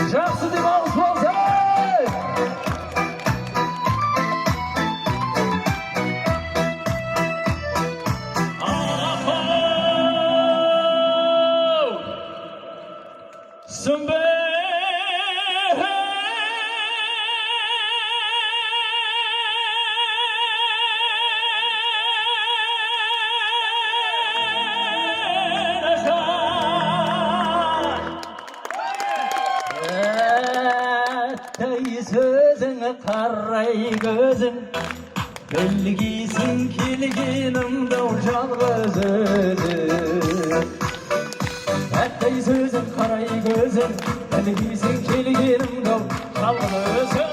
Жақсы демалыс болсын! Sözüne қарай көзің білгейсің келгенімді жалғыз өзің әттей сөзің қарай көзің білгейсің келгенімді жалғыз өзің